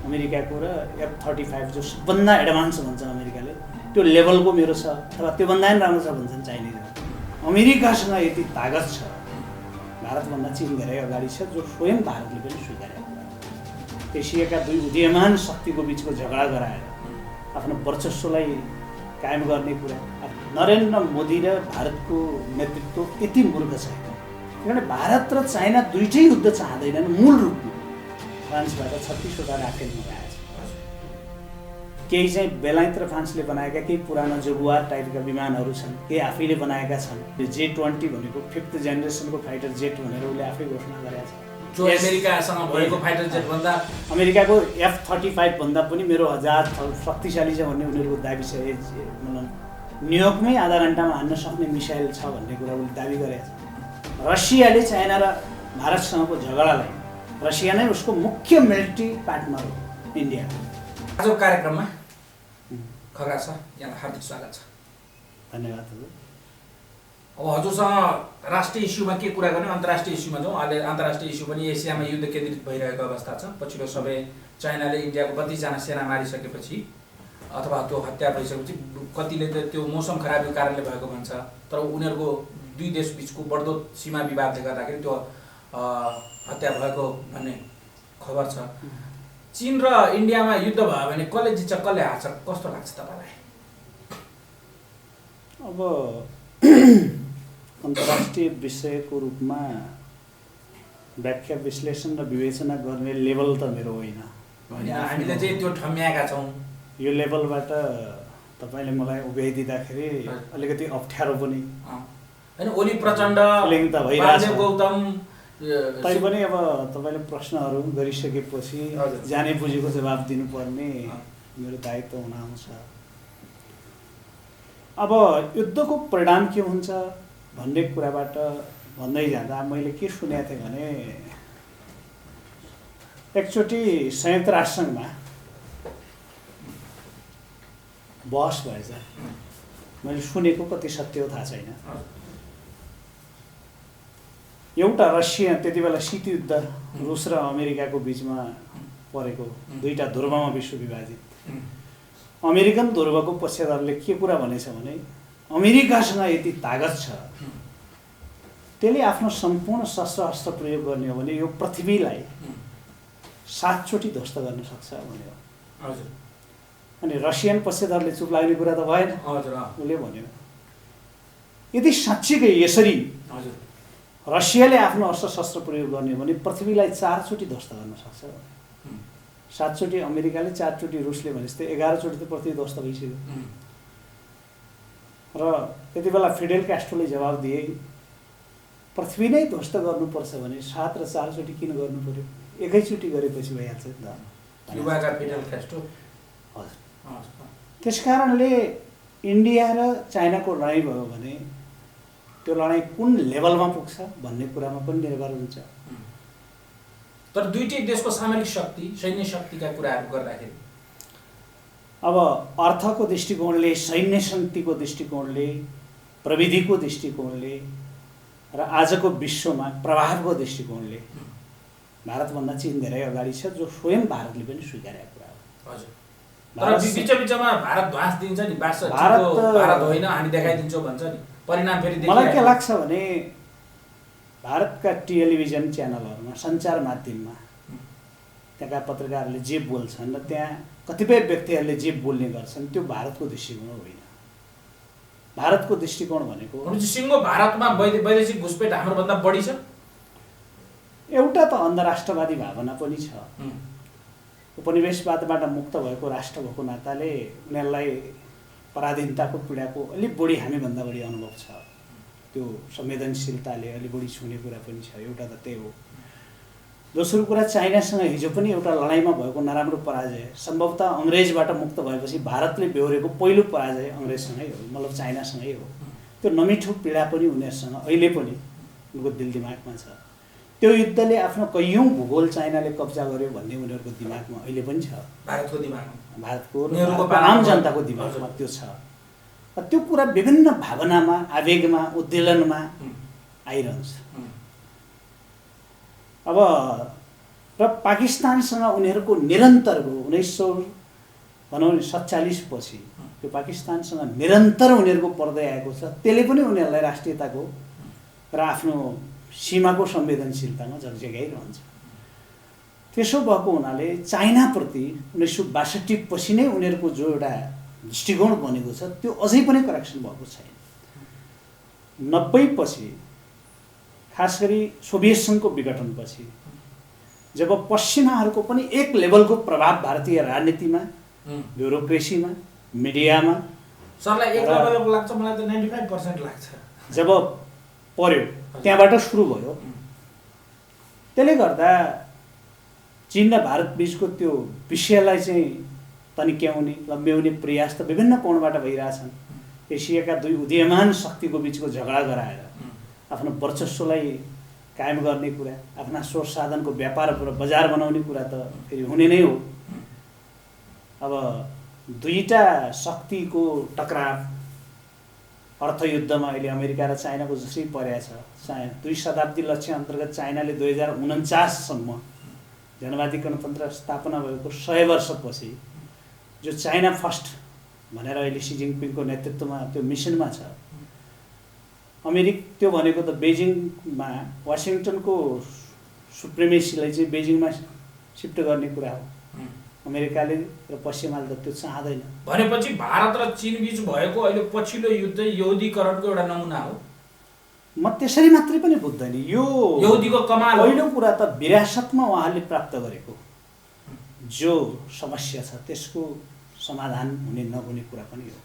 अमेरिकाको र F-35 जो सबभन्दा एडभान्स भन्छ अमेरिकाले त्यो लेभलको मेरो छ अथवा त्योभन्दा पनि राम्रो छ भन्छन् चाइनिजहरू। अमेरिकासँग यति तागत छ, भारतभन्दा चीन धेरै अगाडि छ, जो स्वयं भारतले पनि स्वीकारेको कुरा। एसियाका दुई उदीयमान शक्तिको बिचको झगडा गराएर आफ्नो वर्चस्वलाई कायम गर्ने कुरा। नरेन्द्र मोदी र भारतको नेतृत्व यति मूर्ख छ किनभने भारत र चाइना दुईटै युद्ध चाहँदैनन्। मूल रूपमा फ्रान्सबाट 36वटा राफेल मगाएको छ। केही चाहिँ बेलायत र फ्रान्सले बनाएका केही पुराना जगुआर टाइपका विमानहरू छन्, केही आफैले बनाएका छन्। J-20 भनेको 5th जेनेरेसनको फाइटर जेट भनेर उसले आफै घोषणा गरेको छ। जो अमेरिकासँग भएको फाइटर जेट भन्दा अमेरिकाको F-35 भन्दा पनि मेरो जहाज शक्तिशाली छ भन्ने उनीहरूको दाबी छ। न्युयोर्कमै आधा घन्टामा हान्न सक्ने मिसाइल छ भन्ने कुरा उसले दाबी गरेको छ। रसियाले चाइना र भारतसँगको झगडालाई, रसिया नै उसको मुख्य मिलिट्री पार्टनर हो इन्डिया। आजको कार्यक्रममा खगराज सर यहाँलाई हार्दिक स्वागत छ। धन्यवाद हजुर। अब हजुरसँग राष्ट्रिय इस्युमा के कुरा गर्ने, अन्तर्राष्ट्रिय इस्युमा जाउँ। अहिले अन्तर्राष्ट्रिय इस्यु पनि एसियामा युद्ध केन्द्रित भइरहेको अवस्था छ। पछिल्लो समय चाइनाले इन्डियाको 32जना सेना मारिसकेपछि अथवा त्यो हत्या भइसकेपछि कतिले त त्यो मौसम खराबीको कारणले भएको भन्छ, तर उनीहरूको दुई देश बिचको बढ्दो सीमा विवादले गर्दाखेरि त्यो हत्या भएको भन्ने खबर छ। चीन र इन्डियामा युद्ध भयो भने कसले जित्छ कसले हार्छ कस्तो लाग्छ तपाईँलाई? अब अन्तर्राष्ट्रिय विषयको रूपमा व्याख्या विश्लेषण र विवेचना गर्ने लेभल त मेरो होइन। हामीले चाहिँ त्यो ठम्याएका छौँ। यो लेभलबाट तपाईँले मलाई उभ्याइदिँदाखेरि अलिकति अप्ठ्यारो पनि होइन। ओली प्रचण्ड त भइरहेछ। गौतम तैपनि अब तपाईँले प्रश्नहरू गरिसकेपछि जाने बुझेको जवाब दिनुपर्ने मेरो दायित्व हुन आउँछ। अब युद्धको परिणाम के हुन्छ भन्ने कुराबाट भन्दै जाँदा मैले के सुनेको थिएँ भने एकचोटि संयुक्त राष्ट्रसङ्घमा बहस भएछ। मैले सुनेको कति सत्य हो थाहा छैन। एउटा रसिया त्यति बेला शीत युद्ध रुस र अमेरिकाको बिचमा परेको, दुईटा ध्रुवमा विश्व विभाजित। अमेरिकन ध्रुवको पक्षधरले के कुरा भनेछ भने अमेरिकासँग यति तागत छ, त्यसले आफ्नो सम्पूर्ण शस्त्र अस्त्र प्रयोग गर्ने हो भने यो पृथ्वीलाई 7 चोटि ध्वस्त गर्न सक्छ भन्यो। अनि रसियन पक्षधरले चुप लाग्ने कुरा त भएन। उसले भन्यो यदि साँच्चीकै यसरी रसियाले आफ्नो अस्त्र शस्त्र प्रयोग गर्ने हो भने पृथ्वीलाई 4 चोटि ध्वस्त गर्न सक्छ। 7 चोटि अमेरिकाले, 4 चोटि रुसले भनेपछि 11 चोटि त पृथ्वी ध्वस्त भइसक्यो। र त्यति बेला फिडेल क्यास्ट्रोले जवाब दिए पृथ्वी नै ध्वस्त गर्नुपर्छ भने 7 र 4 चोटि किन गर्नु पर्यो, एकैचोटि गरेपछि भइहाल्छ नि त। युवाका फिडेल क्यास्ट्रो। त्यस कारणले इन्डिया र चाइनाको लडाइँ भयो भने त्यो लडाइँ कुन लेभलमा पुग्छ भन्ने कुरामा पनि निर्भर हुन्छ। तर दुईटै देशको सामरिक शक्ति, सैन्य शक्तिका कुराहरू गर्दाखेरि अब अर्थको दृष्टिकोणले, सैन्य शक्तिको दृष्टिकोणले, प्रविधिको दृष्टिकोणले र आजको विश्वमा प्रभावको दृष्टिकोणले भारतभन्दा चीन धेरै अगाडि छ, जो स्वयं भारतले पनि स्वीकारेको कुरा हो। हजुर। तर बिचमा भारत ध्वास दिन्छ नि, भारत होइन हामी देखाइदिन्छौँ भन्छ नि, परिणाम फेरि मलाई के लाग्छ भने भारतका टेलिभिजन च्यानलहरूमा, सञ्चार माध्यममा त्यहाँका पत्रकारहरूले जे बोल्छन् र त्यहाँ कतिपय व्यक्तिहरूले जे बोल्ने गर्छन् त्यो भारतको दृष्टिकोण होइन। भारतको दृष्टिकोण भनेको सिङ्गो भारतमा वैदेशिक घुसपेट हाम्रोभन्दा बढी छ। एउटा त अन्धराष्ट्रवादी भावना पनि छ। उपनिवेशवादबाट मुक्त भएको राष्ट्र भएको नाताले उनीहरूलाई पराधीनताको पीडाको अलिक बढी हामीभन्दा बढी अनुभव छ। त्यो संवेदनशीलताले अलिक बढी छुने कुरा पनि छ। एउटा त त्यही हो। दोस्रो कुरा, चाइनासँग हिजो पनि एउटा लडाइँमा भएको नराम्रो पराजय, सम्भवतः अङ्ग्रेजबाट मुक्त भएपछि भारतले बेहोरेको पहिलो पराजय अङ्ग्रेजसँगै हो, मतलब चाइनासँगै हो। त्यो नमिठो पीडा पनि उनीहरूसँग अहिले पनि उनको दिल दिमागमा छ। त्यो युद्धले आफ्नो कैयौँ भूगोल चाइनाले कब्जा गर्यो भन्ने उनीहरूको दिमागमा अहिले पनि छ। भारतको दिमागमा, भारतको आम जनताको दिमागमा त्यो छ। त्यो कुरा विभिन्न भावनामा, आवेगमा, उद्वेलनमा आइरहन्छ। अब र पाकिस्तानसँग उनीहरूको निरन्तरको 1947 पछि त्यो पाकिस्तानसँग निरन्तर उनीहरूको पर्दै आएको छ। त्यसले पनि उनीहरूलाई राष्ट्रियताको र आफ्नो सीमाको संवेदनशीलतामा जगजगाइरहन्छ। त्यसो भएको हुनाले चाइनाप्रति 1962 पछि नै उनीहरूको जो एउटा दृष्टिकोण बनेको छ त्यो अझै पनि करेक्सन भएको छैन। 90 पछि खास गरी सोभियत सङ्घको विघटनपछि जब पश्चिमाहरूको पनि एक लेभलको प्रभाव भारतीय राजनीतिमा, ब्युरोक्रेसीमा, मिडियामा सरलाई एक लेभलको लाग्छ, मलाई त 95% लाग्छ, जब पर्यो त्यहाँबाट सुरु भयो। त्यसले गर्दा चीन र भारत बीचको त्यो विषयलाई चाहिँ तन्क्याउने लम्ब्याउने प्रयास त विभिन्न कोणबाट भइरहेछन्। एसियाका दुई उदीयमान शक्तिको बिचको झगडा गराएर आफ्नो वर्चस्वलाई कायम गर्ने कुरा, आफ्ना स्रोत साधनको व्यापार र बजार बनाउने कुरा त फेरि हुने नै हो। अब दुईटा शक्तिको टकराव अर्थयुद्धमा अहिले अमेरिका र चाइनाको जसरी परेको छ, 2 शताब्दी लक्ष्य अन्तर्गत चाइनाले 2049 सम्म जनवादी गणतन्त्र स्थापना भएको 100 वर्षपछि जो चाइना फर्स्ट भनेर अहिले सी जिनपिङको नेतृत्वमा त्यो मिसनमा छ। त्यो भनेको त बेजिङमा वासिङटनको सुप्रिमेसीलाई चाहिँ बेजिङमा सिफ्ट गर्ने कुरा हो। अमेरिकाले र पश्चिमाले त त्यो चाहँदैन। भनेपछि भारत र चीन बीच भएको अहिले पछिल्लो युद्ध यहुदीकरणको एउटा नमुना हो। म त्यसरी मात्रै पनि बुझ्दैन। यो यहुदीको कमाल हो। पहिलो कुरा त विरासतमा उहाँले प्राप्त गरेको जो समस्या छ त्यसको समाधान हुने नहुने कुरा पनि हो।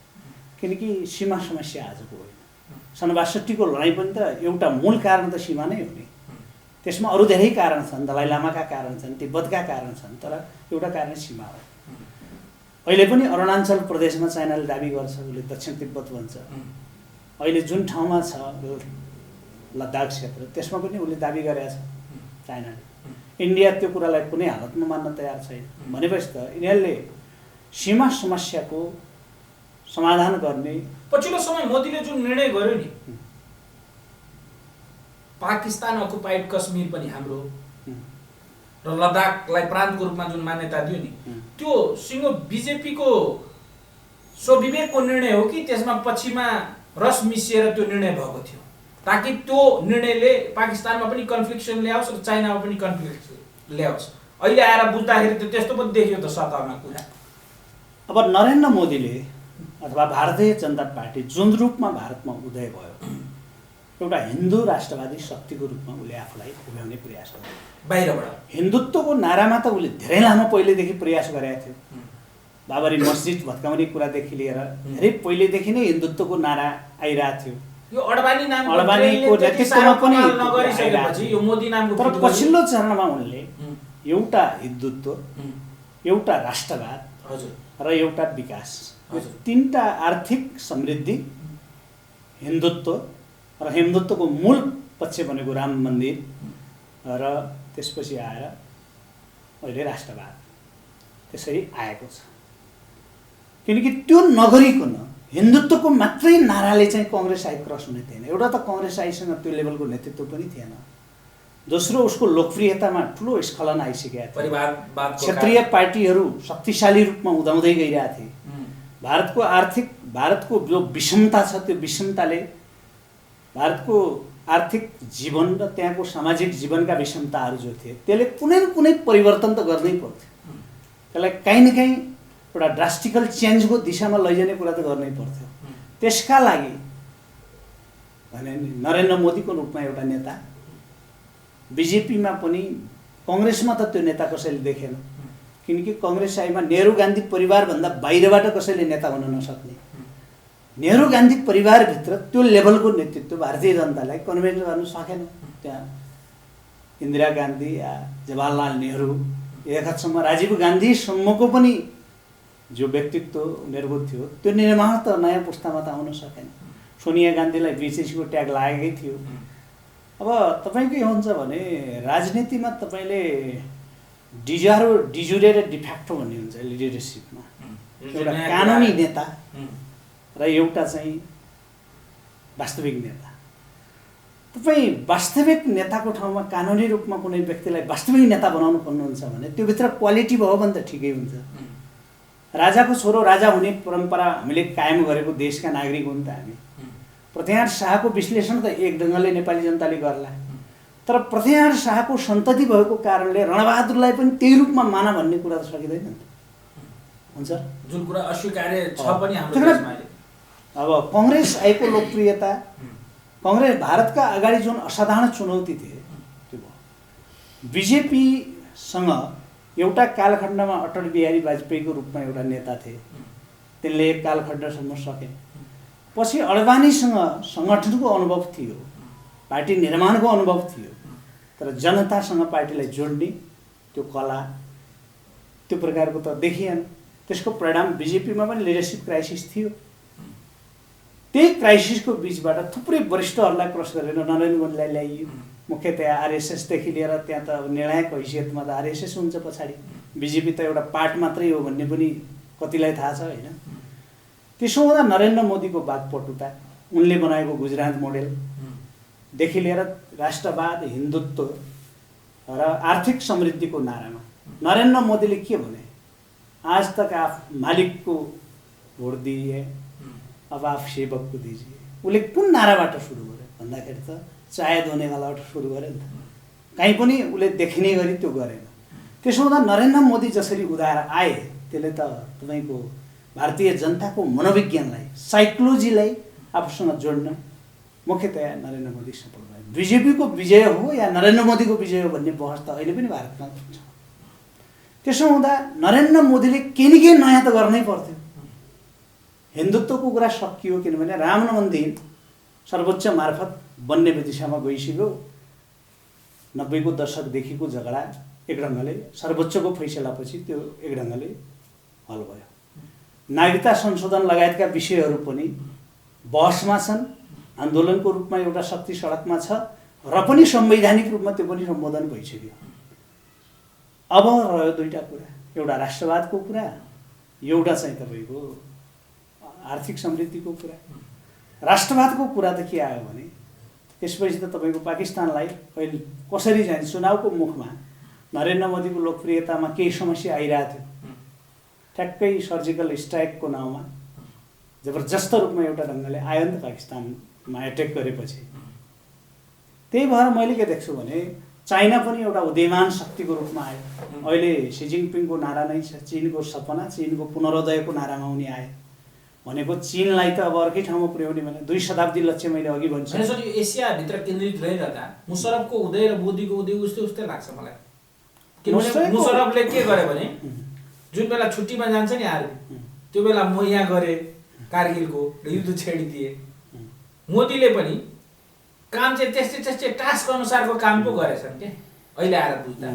किनकि सीमा समस्या आजको होइन। सन् 62 को लडाइँ पनि त एउटा मूल कारण त सीमा नै हो नि। त्यसमा अरू धेरै कारण छन्, दलाइ लामाका कारण छन्, तिब्बतका कारण छन्, तर एउटा कारण सीमा हो। अहिले पनि अरुणाञ्चल प्रदेशमा चाइनाले दाबी गर्छ, उसले दक्षिण तिब्बत भन्छ। अहिले जुन ठाउँमा छ लद्दाख क्षेत्र त्यसमा पनि उसले दाबी गरेको छ चाइनाले। इन्डिया त्यो कुरालाई कुनै हालतमा मान्न तयार छैन। भनेपछि त यिनीहरूले सीमा समस्याको समाधान गर्ने पछिल्लो समय मोदीले जुन निर्णय गर्यो नि, पाकिस्तान अकुपाइड कश्मीर पनि हाम्रो र लद्दाखलाई प्रान्तको रूपमा जुन मान्यता दियो नि, त्यो सिङ्गो बिजेपीको स्वविवेकको निर्णय हो कि त्यसमा पछिमा रस मिसिएर त्यो निर्णय भएको थियो, ताकि त्यो निर्णयले पाकिस्तानमा पनि कन्फ्लिक्सन ल्याओस् र चाइनामा पनि कन्फ्लिक्सन ल्याओस्? अहिले आएर बुझ्दाखेरि त त्यस्तो पनि देखियो त सतहमा कुरा। अब नरेन्द्र मोदीले अथवा भारतीय जनता पार्टी जुन रूपमा भारतमा उदय भयो, एउटा हिन्दू राष्ट्रवादी शक्तिको रूपमा उसले आफूलाई उभ्याउने प्रयास गर्यो। बाहिरबाट हिन्दुत्वको नारामा त उसले धेरै लामो पहिलेदेखि प्रयास गरेको थियो। बाबरी मस्जिद भत्काउने कुरादेखि लिएर धेरै पहिलेदेखि नै हिन्दुत्वको नारा आइरहेको थियो। यो अडवाणीको नेतृत्वमा पनि नगरिसकेपछि यो मोदी नामको, तर पछिल्लो चरणमा उनले एउटा हिन्दुत्व, एउटा राष्ट्रवाद र एउटा विकास, यो तीनटा आर्थिक समृद्धि, हिन्दुत्व र हिन्दुत्वको मूल पक्ष भनेको राम मन्दिर र त्यसपछि आएर अहिले राष्ट्रवाद त्यसरी आएको छ। किनकि त्यो नगरिकन हिन्दुत्वको मात्रै नाराले चाहिँ कङ्ग्रेस आई क्रस हुने थिएन। एउटा त कङ्ग्रेस आईसँग त्यो लेभलको नेतृत्व पनि थिएन। दोस्रो, उसको लोकप्रियतामा ठुलो स्खलन आइसकेका थिए। क्षेत्रीय पार्टीहरू शक्तिशाली रूपमा उदाउँदै गइरहेका थिए। भारतको जो विषमता छ त्यो विषमताले भारतको आर्थिक जीवन र त्यहाँको सामाजिक जीवनका विषमताहरू जो थिए त्यसले कुनै न कुनै परिवर्तन त गर्नै पर्थ्यो। त्यसलाई काहीँ न काहीँ एउटा ड्रास्टिकल चेन्जको दिशामा लैजाने कुरा त गर्नै पर्थ्यो। त्यसका लागि भने नरेन्द्र मोदीको रूपमा एउटा नेता, बिजेपीमा पनि, कङ्ग्रेसमा त त्यो नेता कसैले देखेन। किनकि कङ्ग्रेस आइमा नेहरू गान्धी परिवारभन्दा बाहिरबाट कसैले नेता हुन नसक्ने। नेहरू गान्धी परिवारभित्र त्यो लेभलको नेतृत्व भारतीय जनतालाई कन्भेन्स गर्न सकेन। त्यहाँ इन्दिरा गान्धी या जवाहरलाल नेहरू, एक हदसम्म राजीव गान्धीसम्मको पनि जो व्यक्तित्व उनीहरूको थियो त्यो निर्माण त नयाँ पुस्तामा त आउन सकेन। सोनिया गान्धीलाई बिएचएसीको ट्याग लागेकै थियो। अब तपाईँको के हुन्छ भने राजनीतिमा तपाईँले डिजुरे र डिफ्याक्टो भन्ने हुन्छ लिडरसिपमा। एउटा कानुनी नेता र एउटा चाहिँ वास्तविक नेता। तपाईँ वास्तविक नेताको ठाउँमा कानुनी रूपमा कुनै व्यक्तिलाई वास्तविक नेता बनाउनु पर्नुहुन्छ भने त्योभित्र क्वालिटी भयो भने त ठिकै हुन्छ। राजाको छोरो राजा हुने परम्परा हामीले कायम गरेको देशका नागरिक हुन् त हामी। पृथ्वीनारायण शाहको विश्लेषण त एक ढङ्गले नेपाली जनताले गर्ला, तर पृथ्वीनारायण शाहको सन्तति भएको कारणले रणबहादुरलाई पनि त्यही रूपमा माना भन्ने कुरा त सकिँदैन नि त, हुन्छ? जुन कुरा अस्वीकार्य छ पनि हाम्रो देशमा अहिले। अब कङ्ग्रेस आएको लोकप्रियता, कङ्ग्रेस भारतका अगाडि जुन असाधारण चुनौती थिए त्यो भयो। बिजेपीसँग एउटा कालखण्डमा अटल बिहारी वाजपेयीको रूपमा एउटा नेता थिए, तिनले एक कालखण्डसम्म सके। पछि अडवाणीसँग सङ्गठनको अनुभव थियो, पार्टी निर्माणको अनुभव थियो, तर जनतासँग पार्टीलाई जोड्ने त्यो कला त्यो प्रकारको त देखिएन। त्यसको परिणाम बिजेपीमा पनि लिडरसिप क्राइसिस थियो। त्यही क्राइसिसको बिचबाट थुप्रै वरिष्ठहरूलाई क्रस गरेर नरेन्द्र मोदीलाई ल्याइयो। मुख्यतया आरएसएसदेखि लिएर त्यहाँ त अब निर्णायक हैसियतमा त आरएसएस हुन्छ पछाडि, बिजेपी त एउटा पार्ट मात्रै हो भन्ने पनि कतिलाई थाहा छ होइन। त्यसो हुँदा नरेन्द्र मोदीको वाक्पटुता, उनले बनाएको गुजरात मोडेलदेखि लिएर राष्ट्रवाद, हिन्दुत्व र आर्थिक समृद्धिको नारामा नरेन्द्र मोदीले के भने, आज तक आप मालिकको भोट दिए, अब आप सेवक को दीजिए। उसले कुन नाराबाट सुरु गर्यो भन्दाखेरि त चाय धोनेवालाबाट सुरु गर्यो नि त, कहीँ पनि उसले देखिने गरी त्यो गरेन। त्यसो हुँदा नरेन्द्र मोदी जसरी उदाएर आए त्यसले त तपाईँको भारतीय जनताको मनोविज्ञानलाई, साइकोलोजीलाई आफूसँग जोड्न मुख्यतया नरेन्द्र मोदी सफल भए। बिजेपीको विजय हो या नरेन्द्र मोदीको विजय हो भन्ने बहस त अहिले पनि भारतमा छ। त्यसो हुँदा नरेन्द्र मोदीले केही न केही नयाँ त गर्नै पर्थ्यो। हिन्दुत्वको कुरा सकियो, किनभने राम मन्दिर सर्वोच्च मार्फत बन्ने दिशामा गइसक्यो। 90 को दशकदेखिको झगडा एक ढङ्गले सर्वोच्चको फैसलापछि त्यो एक ढङ्गले हल भयो। नागरिकता संशोधन लगायतका विषयहरू पनि बहसमा छन्, आन्दोलनको रूपमा एउटा शक्ति सडकमा छ र पनि संवैधानिक रूपमा त्यो पनि सम्बोधन भइसक्यो। अब रह्यो दुईटा कुरा, एउटा राष्ट्रवादको कुरा, एउटा चाहिँ तपाईँको आर्थिक समृद्धिको कुरा। राष्ट्रवादको कुरा त के आयो भने त्यसपछि त तपाईँको पाकिस्तानलाई अहिले कसरी जाने, चुनावको मुखमा नरेन्द्र मोदीको लोकप्रियतामा केही समस्या आइरहेको थियो। ठ्याक्कै सर्जिकल स्ट्राइकको नाउँमा जबरजस्त रूपमा एउटा ढङ्गले आयो नि त पाकिस्तानमा एट्याक गरेपछि। त्यही भएर मैले के देख्छु भने चाइना पनि एउटा उदयमान शक्तिको रूपमा आयो। अहिले सी जिनपिङको नारा नै छ, चीनको सपना, चीनको पुनरोदयको नारामा उनी आए भनेको चीनलाई त अब अर्कै ठाउँमा पुर्याउने भने 2 शताब्दी लक्ष्य मैले अघि भन्छु। यो एसियाभित्र केन्द्रित रहिरहँदा मुशरफको उदय र मोदीको उदय उस्तै उस्तै लाग्छ मलाई। किनभने मुशरफले के गरे भने जुन बेला छुट्टीमा जान्छ नि आर्मी, त्यो बेला म यहाँ गरेँ कारगिलको र युद्ध छेडिदिए। मोदीले पनि काम चाहिँ त्यस्तै टास्क अनुसारको काम पो गरेछन् के अहिले आएर बुझ्दा।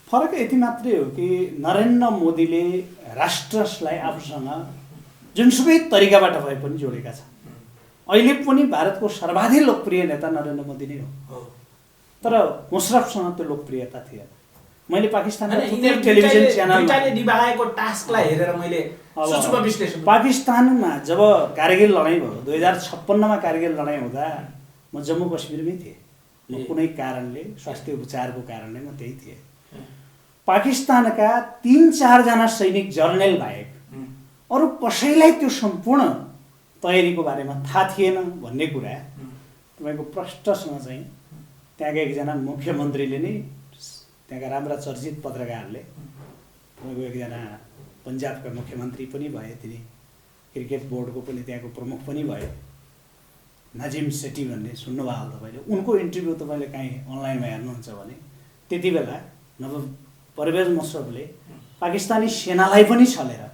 फरक यति मात्रै हो कि नरेन्द्र मोदीले राष्ट्रलाई आफूसँग जुनसुकै तरिकाबाट भए पनि जोडेका छन्। अहिले पनि भारतको सर्वाधिक लोकप्रिय नेता नरेन्द्र मोदी नै हो, तर मुशरफसँग त्यो लोकप्रियता थिएन। मैले पाकिस्तानमा टेलिभिजन च्यानलमा निभाएको टास्कलाई हेरेर मैले सूक्ष्म विश्लेषण, पाकिस्तानमा जब कारगिल लडाइँ भयो 2056मा कारगिल लडाइँ हुँदा म जम्मू कश्मीरमै थिएँ। म कुनै कारणले, स्वास्थ्य उपचारको कारणले म त्यही थिएँ। पाकिस्तानका 3-4 जना सैनिक जर्नल बाहेक अरू कसैलाई त्यो सम्पूर्ण तयारीको बारेमा थाहा थिएन भन्ने कुरा तपाईँको प्रष्टसँग चाहिँ त्यहाँका एकजना मुख्यमन्त्रीले नै, त्यहाँका राम्रा चर्चित पत्रकारले, तपाईँको एकजना पन्जाबका मुख्यमन्त्री पनि भए, तिनी क्रिकेट बोर्डको पनि त्यहाँको प्रमुख पनि भए, नाजिम सेठी भन्ने सुन्नुभयो होला तपाईँले। उनको इन्टरभ्यू तपाईँले काहीँ अनलाइनमा हेर्नुहुन्छ भने त्यति बेला परवेज मुशरफले पाकिस्तानी सेनालाई पनि छलेर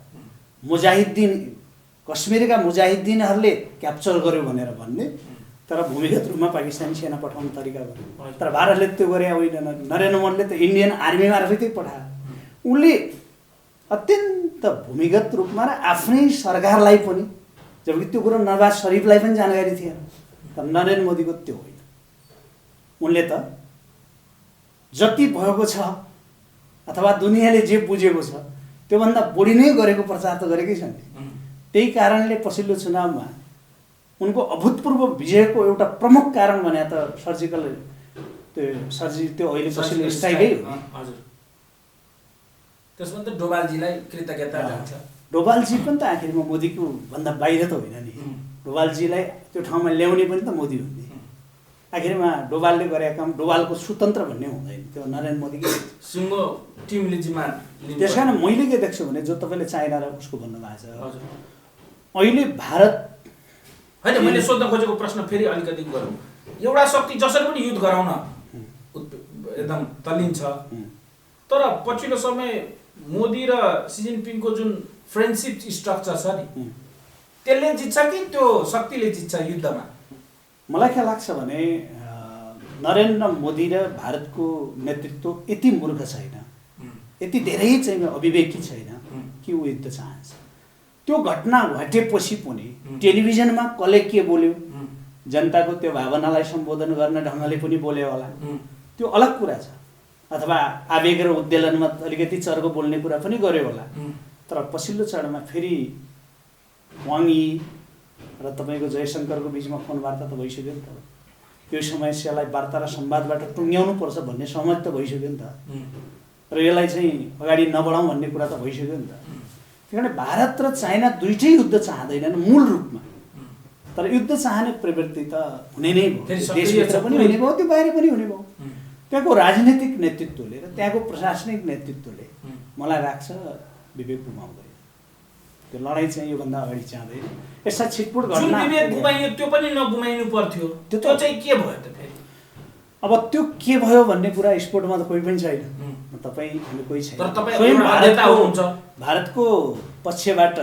मुजाहिद्दिन, कश्मीरका मुजाहिद्दिनहरूले क्याप्चर गर्यो भनेर भन्ने, तर भूमिगत रूपमा पाकिस्तानी सेना पठाउने तरिका गर्यो। तर भारतले त्यो गरे होइन। नरेन्द्र मोदीले त इन्डियन आर्मी मार्फतै पठायो। उनले अत्यन्त भूमिगत रूपमा र आफ्नै सरकारलाई पनि, जबकि त्यो कुरो नवाज शरीफलाई पनि जानकारी थिएन, तर नरेन्द्र मोदीको त्यो होइन। उनले त जति भएको छ अथवा दुनियाँले जे बुझेको छ त्योभन्दा बढी नै गरेको प्रचार त गरेकै छन्। त्यही कारणले पछिल्लो चुनावमा उनको अभूतपूर्व विजयको एउटा प्रमुख कारण भने त सर्जिकल त्यो अहिले कसैले स्ट्राइकै हो। हजुर, त्यसमा त डोभालजीलाई कृतज्ञता जान्छ। डोभालजी पनि त आखिरमा मोदीको भन्दा बाहिर त होइन नि, डोभालजीलाई त्यो ठाउँमा ल्याउने पनि त मोदी हुन् नि। आखिरमा डोभालले गरेका काम डोभालको स्वतन्त्र भन्ने हुँदैन, त्यो नरेन्द्र मोदीकै सिङ्गो टिमले जिम्मा लिनु। त्यस कारण मैले के देख्छु भने जो तपाईँले चाइना र उसको भन्नुभएको छ, अहिले भारत होइन, मैले सोध्न खोजेको प्रश्न फेरि अलिकति गरौँ। एउटा शक्ति जसरी पनि युद्ध गराउन एकदम तल्लिन्छ, तर पछिल्लो समय मोदी र सी जिनपिङको जुन फ्रेन्डसिप स्ट्रक्चर छ नि, त्यसले जित्छ कि त्यो शक्तिले जित्छ युद्धमा? मलाई के लाग्छ भने नरेन्द्र मोदी र भारतको नेतृत्व यति मूर्ख छैन, यति धेरै चाहिँ अविवेकी छैन कि ऊ युद्ध चाहन्छ। त्यो घटना घटेपछि पनि टेलिभिजनमा कसले के बोल्यो, जनताको त्यो भावनालाई सम्बोधन गर्ने ढङ्गले पनि बोल्यो होला, त्यो अलग कुरा छ। अथवा आवेग र उद्वेलनमा अलिकति चर्को बोल्ने कुरा पनि गर्यो होला, तर पछिल्लो चरणमा फेरि वाङ यी र तपाईँको जयशङ्करको बिचमा फोन वार्ता त भइसक्यो नि त। यो समस्यालाई वार्ता र संवादबाट टुङ्ग्याउनु पर्छ भन्ने सहमत त भइसक्यो नि त, र यसलाई चाहिँ अगाडि नबढाउँ भन्ने कुरा त भइसक्यो नि त। त्यही कारण भारत र चाइना दुइटै युद्ध चाहँदैनन् मूल रूपमा, तर युद्ध चाहने प्रवृत्ति त हुने नै भयो, देशभित्र पनि हुने भयो, त्यो बाहिर पनि हुने भयो। त्यहाँको राजनीतिक नेतृत्वले र त्यहाँको प्रशासनिक नेतृत्वले मलाई लाग्छ विवेक गुमाउँदैन। त्यो लडाइँ चाहिँ योभन्दा अगाडि चाहँदैन। यस्ता छिटपुट घटना विवेक गुमाइयो, त्यो पनि नगुमाइनु पर्थ्यो, त्यो चाहिँ के भयो त फेरि? अब त्यो के भयो भन्ने कुरा स्पोर्टमा त कोही पनि छैन, तपाईँ हामी कोही छैन। तर तपाईँ भारतको पक्षबाट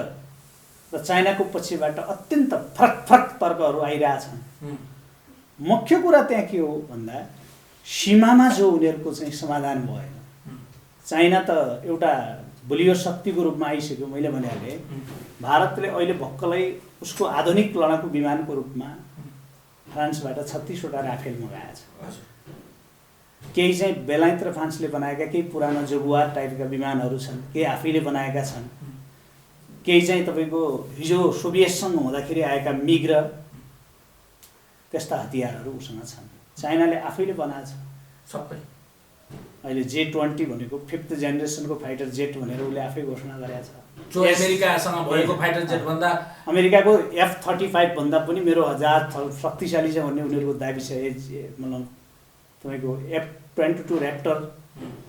र चाइनाको पक्षबाट अत्यन्त फरक फरक तर्कहरू आइरहेछन्। मुख्य कुरा त्यहाँ के हो भन्दा सीमामा जो उनीहरूको चाहिँ समाधान भएन। चाइना त एउटा बलियो शक्तिको रूपमा आइसक्यो, मैले भनिहालेँ। भारतले अहिले भक्कलै उसको आधुनिक लडाकु विमानको रूपमा फ्रान्सबाट 36वटा राफेल मगाएको छ। केही चाहिँ बेलायत र फ्रान्सले बनाएका केही पुरानो जगुआर टाइपका विमानहरू छन्, केही आफैले बनाएका छन्, केही चाहिँ तपाईँको हिजो सोभियतसँग हुँदाखेरि आएका मिग र त्यस्ता हतियारहरू उसँग छन्। चाइनाले आफैले बनाएको छ सबै। अहिले J-20 भनेको 5th जेनेरेसनको फाइटर जेट भनेर उसले आफै घोषणा गरेको छ। जो अमेरिकासँग भएको फाइटर जेट भन्दा अमेरिकाको F-35 भन्दा पनि मेरो हजार शक्तिशाली छ भन्ने उनीहरूको दाबी छ। मतलब तपाईँको F-22 ऱ्याप्टर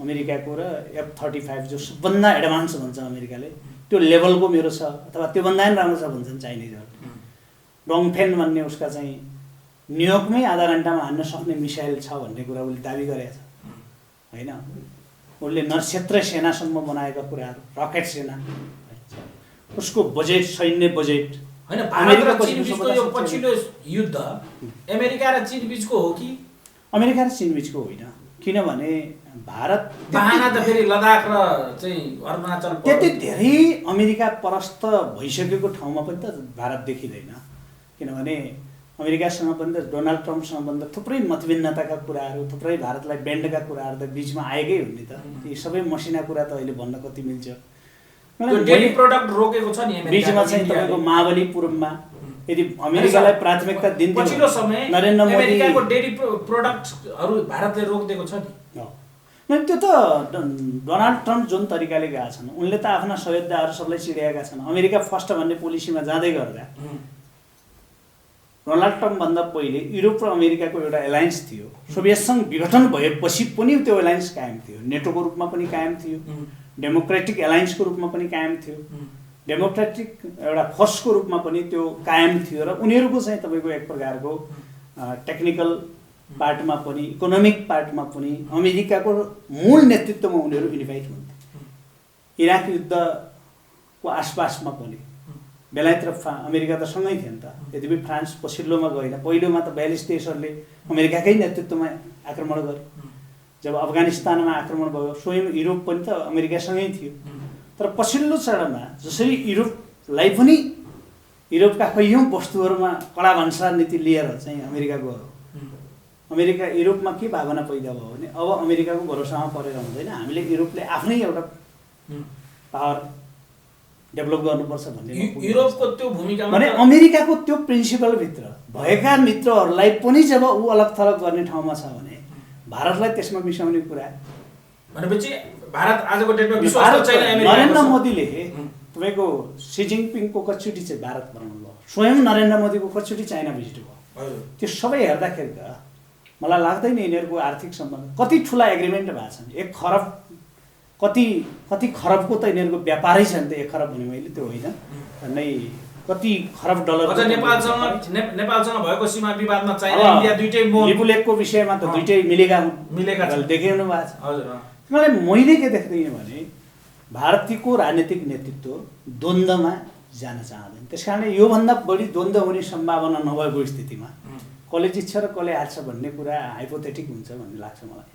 अमेरिकाको र F-35 जो सबभन्दा एडभान्स भन्छ अमेरिकाले, त्यो लेभलको मेरो छ, अथवा त्योभन्दा पनि राम्रो छ भन्छन् चाइनिजहरूले। डोङफेन भन्ने उसका चाहिँ न्युयोर्कमै आधा घन्टामा हान्न सक्ने मिसाइल छ भन्ने कुरा उसले दाबी गरेको छ होइन। उसले नक्षत्र सेनासम्म बनाएका कुराहरू, रकेट सेना, उसको बजेट, सैन्य बजेट होइन। भारत र चीन बीचको यो पछिल्लो युद्ध अमेरिका र चीन बीचको हो कि? अमेरिका र चीन बीचको होइन, किनभने भारत बहाना त फेरि लद्दाख र चाहिँ अरुणाचल त्यति धेरै अमेरिका परस्त भइसकेको ठाउँमा पनि त भारत देखिँदैन। किनभने अमेरिकासँग पनि त डोनाल्ड ट्रम्पसँग पनि त थुप्रै मतभिन्नताका कुराहरू, थुप्रै भारतलाई बेन्डका कुराहरू त बिचमा आएकै हुन् नि त। यी सबै मसिना कुरा त अहिले भन्न कति मिल्छ। डेली प्रोडक्ट रोकेको छ नि बिचमा चाहिँ तपाईँको महाबली पूर्वमा यदि अमेरिकालाई प्राथमिकता दिन्थ्यो पछिल्लो समय नरेन्द्र मोदी अमेरिकाको डेली प्रोडक्टहरू भारतले रोकिदिएको छ नि। त्यो त डोनाल्ड ट्रम्प जुन तरिकाले गएका छन्, उनले त आफ्ना सहयोद्धाहरू सबलाई चिड्याएका छन्। अमेरिका फर्स्ट भन्ने पोलिसीमा जाँदै गर्दा डोनाल्ड ट्रम्पभन्दा पहिले युरोप र अमेरिकाको एउटा एलायन्स थियो। सोभियतसँग विघटन भएपछि पनि त्यो एलायन्स कायम थियो, नेटोको रूपमा पनि कायम थियो, डेमोक्रेटिक एलायन्सको रूपमा पनि कायम थियो, डेमोक्रेटिक एउटा फोर्सको रूपमा पनि त्यो कायम थियो। र उनीहरूको चाहिँ तपाईँको एक प्रकारको टेक्निकल पार्टमा पनि, इकोनोमिक पार्टमा पनि अमेरिकाको मूल नेतृत्वमा उनीहरू युनिफाइड हुन्थे। इराक युद्धको आसपासमा पनि बेलायत र अमेरिका त सँगै थिए नि त। यद्यपि फ्रान्स पछिल्लोमा गएन, पहिलोमा त 42 देशहरूले अमेरिकाकै नेतृत्वमा आक्रमण गरे। जब अफगानिस्तानमा आक्रमण भयो, स्वयं युरोप पनि त अमेरिकासँगै थियो। तर पछिल्लो चरणमा जसरी युरोपलाई पनि युरोपका कैयौँ वस्तुहरूमा कडा भन्सार नीति लिएर चाहिँ अमेरिका गयो, अमेरिका युरोपमा के भावना पैदा भयो भने अब अमेरिकाको भरोसामा परेर हुँदैन, हामीले युरोपले आफ्नै एउटा पावर डेभलप गर्नुपर्छ भन्ने युरोपको त्यो भूमिका भने अमेरिकाको त्यो प्रिन्सिपलभित्र भएका मित्रहरूलाई पनि जब ऊ अलग थलग गर्ने ठाउँमा छ भने भारतलाई त्यसमा मिसाउने कुरा भनेपछि भारत आजको डेटमा विश्वास छैन अमेरिका। नरेन्द्र मोदीले तपाईँको सी जिनपिङको कतिचोटि चाहिँ भारत भ्रमण भयो, स्वयं नरेन्द्र मोदीको कतिचोटि चाइना भिजिट भयो, त्यो सबै हेर्दाखेरि त मलाई लाग्दैन यिनीहरूको आर्थिक सम्बन्ध कति ठुला एग्रिमेन्ट भएको छन्। 1 खरब कति खरबको त यिनीहरूको व्यापारै छ नि त। 1 खरब भने मैले त्यो होइन नै कति खरब डलर। नेपालसँग भएको सीमा विवादमा चाइना इन्डिया दुईटै लिपुलेकको विषयमा त दुईटै मिलेका देखाउनु भएको छ। हजुर मलाई मैले के देख्दैन भने भारतको राजनीतिक नेतृत्व द्वन्द्वमा जान चाहँदैन। त्यसकारणले योभन्दा बढी द्वन्द्व हुने सम्भावना नभएको स्थितिमा कसले जित्छ र कसले हार्छ भन्ने कुरा हाइपोथेटिक हुन्छ भन्ने लाग्छ मलाई।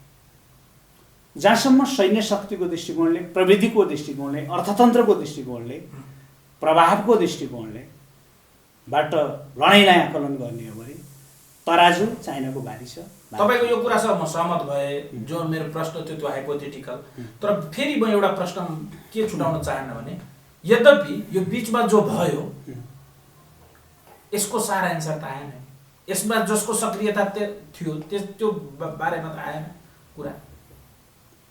जहाँसम्म सैन्य शक्तिको दृष्टिकोणले, प्रविधिको दृष्टिकोणले, अर्थतन्त्रको दृष्टिकोणले, प्रभावको दृष्टिकोणले बाट लडाइँलाई आकलन गर्ने हो भने तराजु चाइनाको भारी छ। तपाईको यो कुरासँग म सहमत भए। जो मेरो प्रश्न थियो त्यो हाइपोथेटिकल। तर फेरि म एउटा प्रश्न के छुटाउन चाहन्न भने यद्यपि यो बीचमा जो भयो यसको सारा एन्सर त आएन। यसमा जसको सक्रियता थियो त्यो बारेमा त आएन कुरा।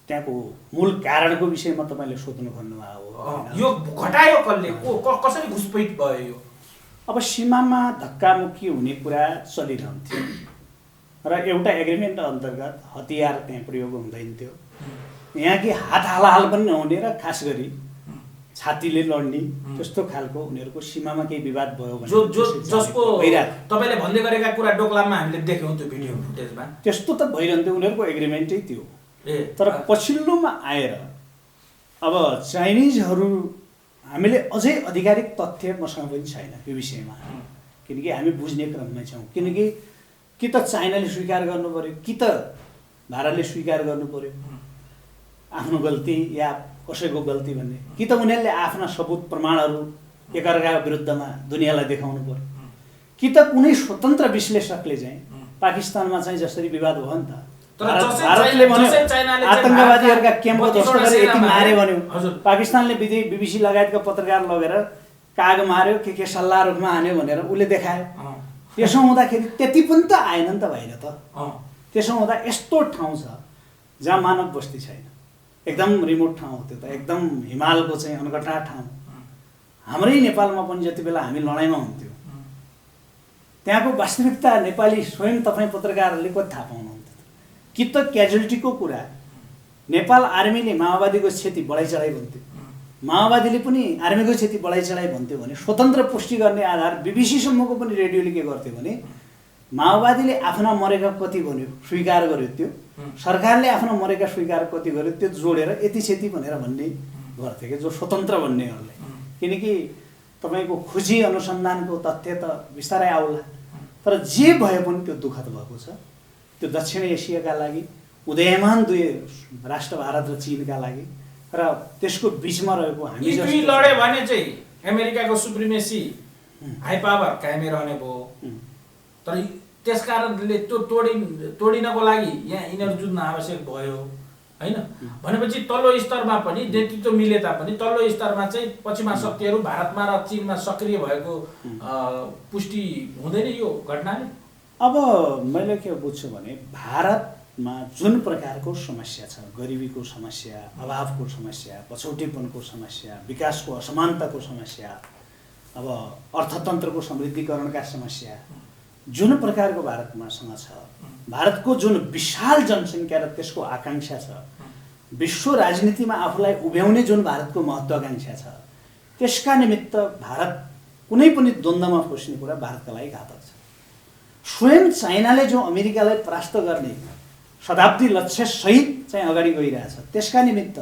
त्यहाँको मूल कारणको विषयमा तपाईँले सोध्नु खोज्नुभएको हो। यो घटायो कसले, कसरी घुसपैठ भयो यो? अब सीमामा धक्कामुक्की हुने कुरा चलिरहन्थ्यो र एउटा एग्रिमेन्ट अन्तर्गत हतियार त्यहाँ प्रयोग हुँदैन थियो। यहाँ कि हात हालहाल पनि नहुने र खास गरी छातीले लड्ने त्यस्तो खालको उनीहरूको सीमामा केही विवाद भयो भने जसको तपाईँले भन्दै गरेका कुरा डोक्लाममा हामीले देख्यौँ त्यो भिडियो फुटेजमा। त्यस्तो त भइरहन्थ्यो, उनीहरूको एग्रिमेन्टै त्यो। तर पछिल्लोमा आएर अब चाइनिजहरू हामीले अझै आधिकारिक तथ्य मसँग पनि छैन यो विषयमा, किनकि हामी बुझ्ने क्रममै छौँ। किनकि कि त चाइनाले स्वीकार गर्नु पर्यो कि त भारतले स्वीकार गर्नु पर्यो आफ्नो गल्ती या कसैको गल्ती भन्ने, कि त उनीहरूले आफ्ना सबुत प्रमाणहरू एकअर्काको विरुद्धमा दुनियाँलाई देखाउनु पर्यो, कि त कुनै स्वतन्त्र विश्लेषकले चाहिँ पाकिस्तानमा चाहिँ जसरी विवाद भयो नि त, भारतले भन्यो आतंकवादीहरूका क्याम्पको ध्वस्त गरेर यति मारे भन्यो, पाकिस्तानले BBC लगायतका पत्रकार लगेर काग मार्यो के सल्लाह रुखमा हान्यो भनेर उसले देखायो। त्यसो हुँदाखेरि त्यति पनि त आएन नि त बाहिर त। त्यसो हुँदा यस्तो ठाउँ छ जहाँ मानव बस्ती छैन, एकदम रिमोट ठाउँ हो त्यो त, एकदम हिमालको चाहिँ अनकटा ठाउँ। हाम्रै नेपालमा पनि जति बेला हामी लडाइँमा हुन्थ्यो त्यहाँको वास्तविकता नेपाली स्वयं तपाईँ पत्रकारहरूले कति थाहा पाउनुहुन्थ्यो? कि त क्याजुअलिटीको कुरा नेपाल आर्मीले माओवादीको क्षति बढाइ चढाइ भन्थ्यो, माओवादीले पनि आर्मीको क्षति बढाइ चढाइ भन्थ्यो भने स्वतन्त्र पुष्टि गर्ने आधार BBC सम्मको पनि रेडियोले के गर्थ्यो भने माओवादीले आफ्ना मरेका कति भन्यो स्वीकार गर्यो, त्यो सरकारले आफ्ना मरेका स्वीकार कति गर्यो त्यो जोडेर यति क्षति भनेर भन्ने गर्थ्यो कि जो स्वतन्त्र भन्नेहरूले। किनकि तपाईँको खोजी अनुसन्धानको तथ्य त बिस्तारै आउला। तर जे भए पनि त्यो दुःखद भएको छ। त्यो दक्षिण एसियाका लागि उदयमान दुई राष्ट्र भारत र चीनका लागि र त्यसको बिचमा रहेको हामी दुई लडे भने चाहिँ अमेरिकाको सुप्रिमेसी हाई पावर कायमै रहने भयो। तर त्यसकारणले त्यो तोडिनको लागि यहाँ यिनीहरू जुझ्न आवश्यक भयो हैन। भनेपछि तल्लो स्तरमा पनि नेतृत्व मिले तापनि तल्लो स्तरमा चाहिँ पश्चिमा शक्तिहरू भारतमा र चीनमा सक्रिय भएको पुष्टि हुँदैन यो घटनाले। अब मैले के बुझ्छु भने भारतमा जुन प्रकारको समस्या छ, गरिबीको समस्या, अभावको समस्या, पछौटेपनको समस्या, विकासको असमानताको समस्या, अब अर्थतन्त्रको समृद्धिकरणका समस्या जुन प्रकारको भारतमासँग छ, भारतको जुन विशाल जनसङ्ख्या र त्यसको आकाङ्क्षा छ, विश्व राजनीतिमा आफूलाई उभ्याउने जुन भारतको महत्त्वाकांक्षा छ, त्यसका निमित्त भारत कुनै पनि द्वन्द्वमा फस्ने कुरा भारतका लागि घातक छ। स्वयं चाइनाले जो अमेरिकालाई परास्त गर्ने शताब्दी लक्ष्य सहित चाहिँ अगाडि गइरहेछ, त्यसका निमित्त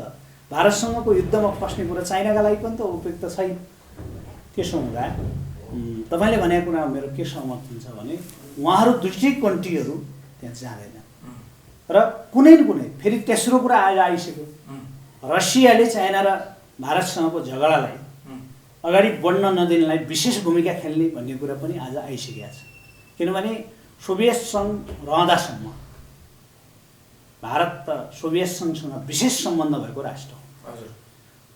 भारतसँगको युद्धमा फस्ने कुरा चाइनाका लागि पनि त उपयुक्त छैन। त्यसो हुँदा तपाईँले भनेको कुरामा मेरो के सहमत हुन्छ भने उहाँहरू दुईटै कन्ट्रीहरू त्यहाँ जाँदैन र कुनै न कुनै फेरि तेस्रो कुरा आज आइसक्यो, रसियाले चाइना र भारतसँगको झगडालाई अगाडि बढ्न नदिनलाई विशेष भूमिका खेल्ने भन्ने कुरा पनि आज आइसकेको छ। किनभने सोभियत सङ्घ रहँदासम्म भारत त सोभियत सङ्घसँग विशेष सम्बन्ध भएको राष्ट्र हो।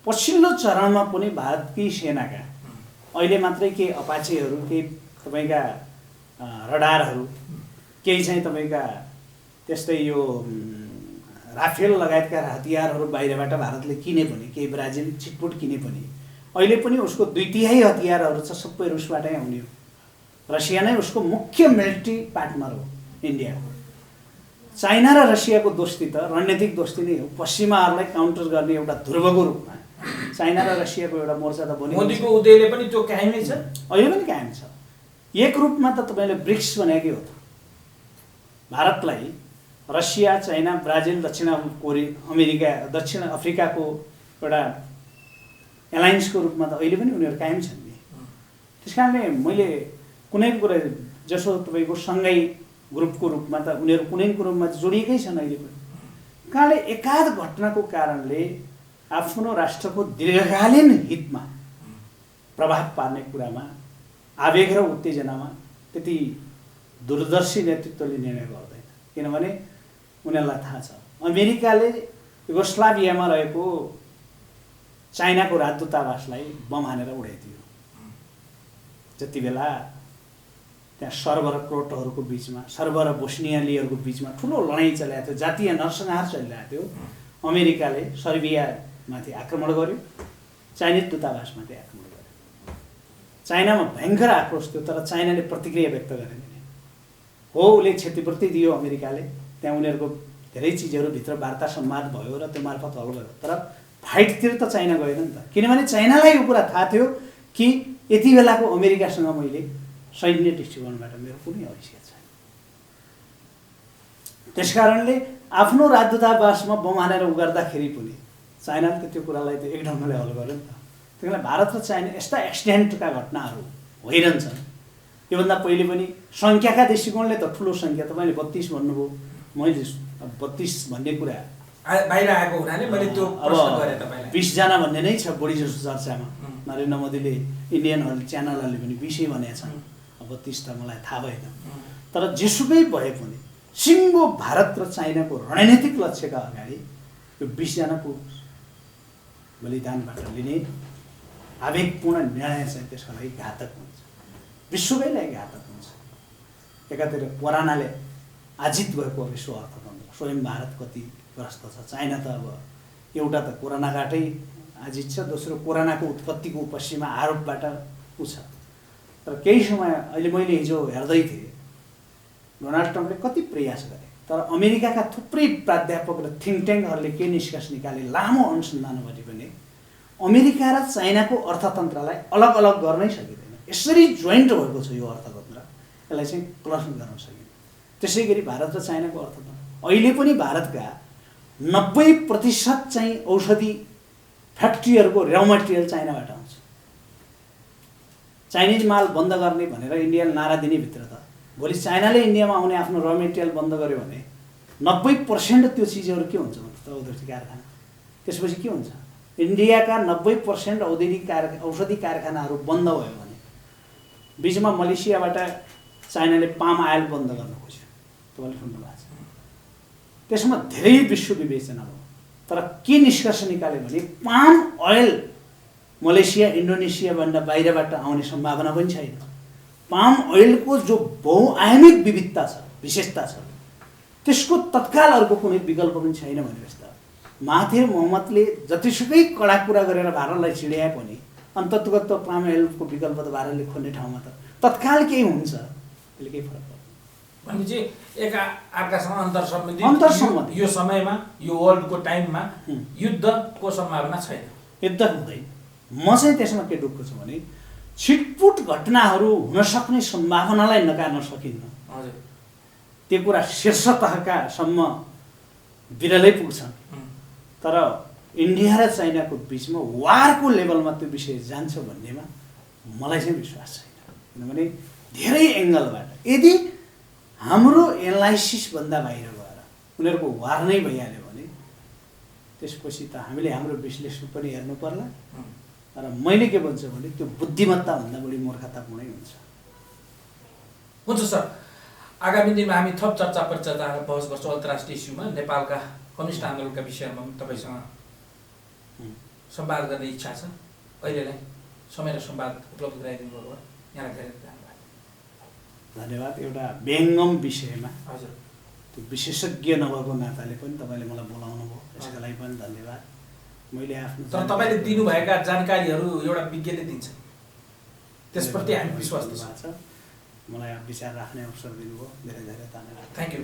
पछिल्लो चरणमा पनि भारतकी सेनाका अहिले मात्रै केही अपाचेहरू, केही तपाईँका रडारहरू, केही चाहिँ तपाईँका त्यस्तै यो राफेल लगायतका हतियारहरू बाहिरबाट भारतले किने पनि, केही ब्राजिल छिटपुट किने पनि अहिले पनि उसको 2/3 हतियारहरू छ सबै रुसबाटै आउने हो। रसिया नै उसको मुख्य मिलिट्री पार्टनर हो इन्डियाको। चाइना र रसियाको दोस्ती त रणनीतिक दोस्ती नै हो। पश्चिमाहरूलाई काउन्टर गर्ने एउटा ध्रुवको रूपमा चाइना र रसियाको एउटा मोर्चा त बन्यो। मोदीको उदयले पनि त्यो कायमै छ, अहिले पनि कायम छ। एक रूपमा त तपाईँले ब्रिक्स भनेकै हो त। भारतलाई रसिया, चाइना, ब्राजिल, दक्षिण अमेरिका, दक्षिण अफ्रिकाको एउटा एलायन्सको रूपमा त अहिले पनि उनीहरू कायम छन् नि। त्यस कारणले मैले कुनै कुरा जसो तपाईँको सङ्घाई ग्रुपको रूपमा त उनीहरू कुनै कुरोमा जोडिएकै छन् अहिले पनि। कारणले एकाध घटनाको कारणले आफ्नो राष्ट्रको दीर्घकालीन हितमा प्रभाव पार्ने कुरामा आवेग र उत्तेजनामा त्यति दूरदर्शी नेतृत्वले निर्णय गर्दैन। किनभने उनीहरूलाई थाहा छ अमेरिकाले युगोस्लाभियामा रहेको चाइनाको राजदूतावासलाई बम हानेर उडाइदियो। जति बेला त्यहाँ सर्ब र क्रोटहरूको बिचमा, सर्ब र बोस्नियालीहरूको बिचमा ठुलो लडाइँ चलेको थियो, जातीय नरसंहार चलिरहेको थियो, अमेरिकाले सर्बियामाथि आक्रमण गर्यो, चाइनिज दूतावासमाथि आक्रमण गर्यो। चाइनामा भयङ्कर आक्रोश थियो, तर चाइनाले प्रतिक्रिया व्यक्त गरेन। हो, उसले क्षतिपूर्ति दियो अमेरिकाले, त्यहाँ उनीहरूको धेरै चिजहरू भित्र वार्ता संवाद भयो र त्यो मार्फत हल भयो। तर फाइटतिर त चाइना गएन नि त। किनभने चाइनालाई यो कुरा थाहा थियो कि यति बेलाको अमेरिकासँग मैले सैन्य दृष्टिकोणबाट मेरो कुनै हैसियत छैन। त्यसकारणले आफ्नो राजदूतावासमा बम हानेर उगार्दाखेरि पनि चाइनाले त त्यो कुरालाई त एक ढङ्गले हल गर्यो नि त। त्यही कारण भारत र चाइना यस्ता एक्सिडेन्टका घटनाहरू भइरहन्छन्। योभन्दा पहिले पनि सङ्ख्याका दृष्टिकोणले त ठुलो सङ्ख्या, तपाईँले 32 भन्नुभयो, मैले 32 भन्ने कुरा बाहिर आएको हुनाले मैले त्यो प्रश्न गरेँ तपाईँलाई। 20 जना भन्ने नै छ बढी जसो चर्चामा। नरेन्द्र मोदीले इन्डियन च्यानलहरूले पनि 20 भनेका छन्। 32 त मलाई थाहा भएन। तर जेसुकै भए पनि सिङ्गो भारत र चाइनाको रणनीतिक लक्ष्यका अगाडि यो 20 जनाको बलिदानबाट लिने आवेगपूर्ण निर्णय चाहिँ त्यसको लागि घातक हुन्छ, विश्वकै लागि घातक हुन्छ। एकातिर कोरोनाले आजित भएको विश्व अर्थतन्त्र, स्वयं भारत कति ग्रस्त छ। चाइना त अब एउटा त कोरोनाबाटै आजित छ, दोस्रो कोरोनाको उत्पत्तिको पश्चिमा आरोपबाट उ छ। तर केही समय अहिले मैले हिजो हेर्दै थिएँ, डोनाल्ड ट्रम्पले कति प्रयास गरे, तर अमेरिकाका थुप्रै प्राध्यापक र थिङ्क ट्याङ्कहरूले के निष्कर्ष निकाले, लामो अनुसन्धानपछि पनि अमेरिका र चाइनाको अर्थतन्त्रलाई अलग अलग गर्नै सकिँदैन। यसरी जोइन्ट भएको छ यो अर्थतन्त्र, यसलाई चाहिँ क्लस गर्न सकिँदैन। त्यसै गरी भारत र चाइनाको अर्थतन्त्र अहिले पनि भारतका 90% चाहिँ औषधि फ्याक्ट्रीहरूको र मटेरियल चाइनाबाट आउँछ। चाइनिज माल बन्द गर्ने भनेर इन्डियाले नारा दिने भित्र त भोलि चाइनाले इन्डियामा आउने आफ्नो र मटेरियल बन्द गर्यो भने 90% त्यो चिजहरू के हुन्छ त औषधि कारखाना। त्यसपछि के हुन्छ? इन्डियाका 90% औषधि कारखानाहरू बन्द भयो भने बिचमा मलेसियाबाट चाइनाले पाम आयल बन्द गर्न खोज्यो, तपाईँले सुन्नुभएको छ। त्यसमा धेरै विश्व विवेचना भयो, तर के निष्कर्ष निकाल्यो भने पाम ओइल मलेसिया, इन्डोनेसियाभन्दा बाहिरबाट आउने सम्भावना पनि छैन। पाम ओइलको जो बहुआयामिक विविधता छ, विशेषता छ, त्यसको तत्काल अर्को कुनै विकल्प पनि छैन भने जस्तो महाथिर मोहम्मदले जतिसुकै कडा कुरा गरेर भारतलाई चिड्याए पनि अन्ततगत त पाम ओइलको विकल्प त भारतले खोज्ने ठाउँमा त तत्काल केही हुन्छ, त्यसले केही फरक पर्दैन। भनेपछि एक अर्कासँग अन्तर्सम्बन्धी यो समयमा, यो वर्ल्डको टाइममा युद्धको सम्भावना छैन, युद्ध हुँदैन। म चाहिँ त्यसमा के दुःख छ भने छिटपुट घटनाहरू हुन सक्ने सम्भावनालाई नकार्न सकिन्न। हजुर, त्यो कुरा शीर्ष तहकासम्म बिरलै पुग्छन्, तर इन्डिया र चाइनाको बिचमा वारको लेभलमा त्यो विषय जान्छ भन्नेमा मलाई चाहिँ विश्वास छैन। किनभने धेरै एङ्गलबाट यदि हाम्रो एनालाइसिसभन्दा बाहिर गएर उनीहरूको वार नै भइहाल्यो भने त्यसपछि त हामीले हाम्रो विश्लेषण पनि हेर्नु पर्ला। तर मैले के भन्छु भने त्यो बुद्धिमत्ताभन्दा बढी मूर्खतापूर्णै हुन्छ। हुन्छ सर, आगामी दिनमा हामी थप चर्चा परिचर्चा बहस गर्छौँ अन्तर्राष्ट्रिय इस्युमा, नेपालका कम्युनिस्ट आन्दोलनका विषयमा तपाईँसँग संवाद गर्ने इच्छा छ अहिलेलाई समय र संवाद उपलब्ध गराइदिनु भएको यहाँलाई धेरै धन्यवाद। धन्यवाद। एउटा व्यङ्गम विषयमा हजुर त्यो विशेषज्ञ नभएको नाताले पनि तपाईँले मलाई बोलाउनु भयो, त्यसको लागि पनि धन्यवाद। मैले आफ्नो तर तपाईँले दिनुभएका जानकारीहरू एउटा विज्ञले दिन्छ, त्यसप्रति हामी विश्वास छ। मलाई विचार राख्ने अवसर दिनुभयो, धेरै धेरै धन्यवाद। Thank you.